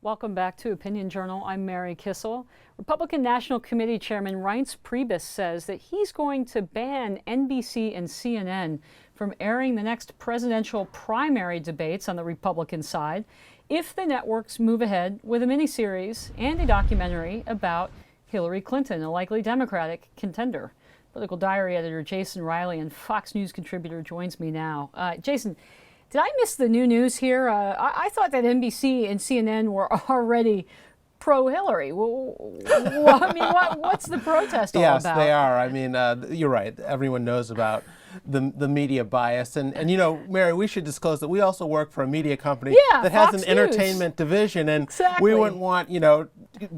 Welcome back to Opinion Journal. I'm Mary Kissel. Republican National Committee Chairman Reince Priebus says that he's going to ban NBC and CNN from airing the next presidential primary debates on the Republican side if the networks move ahead with a miniseries and a documentary about Hillary Clinton, a likely Democratic contender. Political Diary editor Jason Riley and Fox News contributor joins me now. Jason, did I miss the new news here? I thought that NBC and CNN were already pro-Hillary. I mean, what's the protest all about? Yes, they are. I mean, you're right. Everyone knows about the media bias. And you know, Mary, we should disclose that we also work for a media company that has Fox an entertainment division. And we wouldn't want, you know,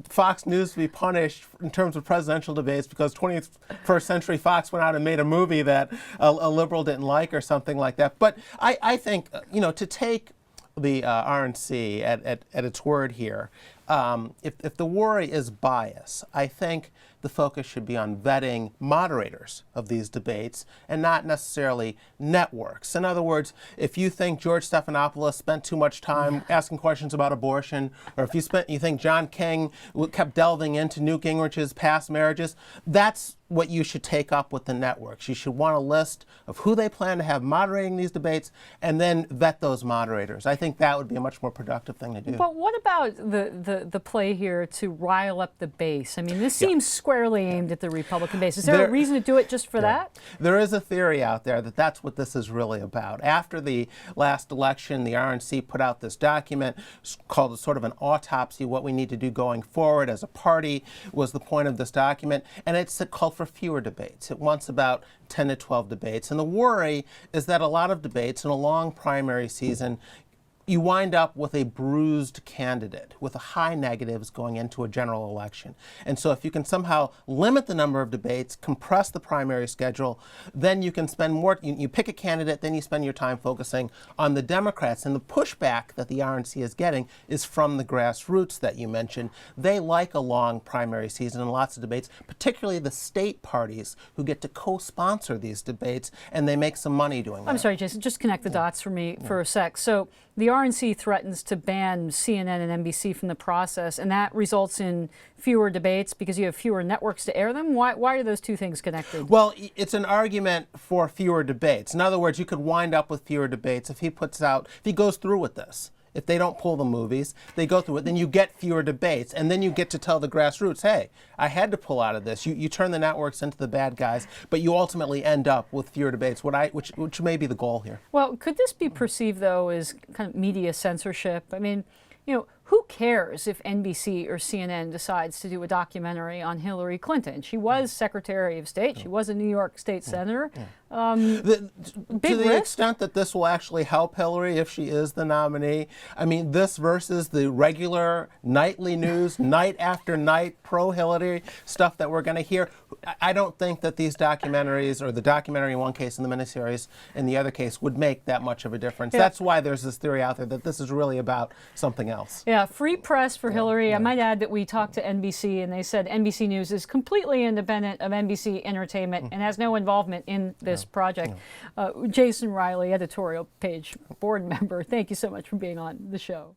Fox News to be punished in terms of presidential debates because 21st Century Fox went out and made a movie that a liberal didn't like or something like that. But I think, you know, to take the RNC at its word here, if the worry is bias, I think the focus should be on vetting moderators of these debates and not necessarily networks. In other words, if you think George Stephanopoulos spent too much time asking questions about abortion, or if you think John King kept delving into Newt Gingrich's past marriages, that's what you should take up with the networks. You should want a list of who they plan to have moderating these debates and then vet those moderators. I think that would be a much more productive thing to do. But what about the play here to rile up the base? I mean, this seems squarely aimed at the Republican base. Is there a reason to do it just for that? There is a theory out there that that's what this is really about. After the last election, the RNC put out this document called sort of an autopsy, what we need to do going forward as a party was the point of this document. And it's called for fewer debates. It wants about 10 to 12 debates. And the worry is that a lot of debates in a long primary season, you wind up with a bruised candidate with a high negatives going into a general election. And so if you can somehow limit the number of debates, compress the primary schedule, then you can spend more, you pick a candidate, then you spend your time focusing on the Democrats. And the pushback that the RNC is getting is from the grassroots that you mentioned. They like a long primary season and lots of debates, particularly the state parties who get to co-sponsor these debates, and they make some money doing that. I'm sorry, Jason, just connect the dots for me for a sec. So the RNC threatens to ban CNN and NBC from the process, and that results in fewer debates because you have fewer networks to air them. Why are those two things connected? Well, it's an argument for fewer debates. In other words, you could wind up with fewer debates if he goes through with this. If they don't pull the movies, they go through it, then you get fewer debates. And then you get to tell the grassroots, hey, I had to pull out of this. You turn the networks into the bad guys, but you ultimately end up with fewer debates, which may be the goal here. Well, could this be perceived, though, as kind of media censorship? I mean, you know, who cares if NBC or CNN decides to do a documentary on Hillary Clinton? She was Secretary of State. She was a New York State Senator. To the extent that this will actually help Hillary if she is the nominee, I mean, this versus the regular nightly news, night after night, pro-Hillary stuff that we're going to hear, I don't think that these documentaries, or the documentary in one case and the miniseries in the other case, would make that much of a difference. That's why there's this theory out there that this is really about something else. Yeah, free press for Hillary. I might add that we talked to NBC, and they said NBC News is completely independent of NBC Entertainment and has no involvement in this project. Jason Riley, editorial page board member, thank you so much for being on the show.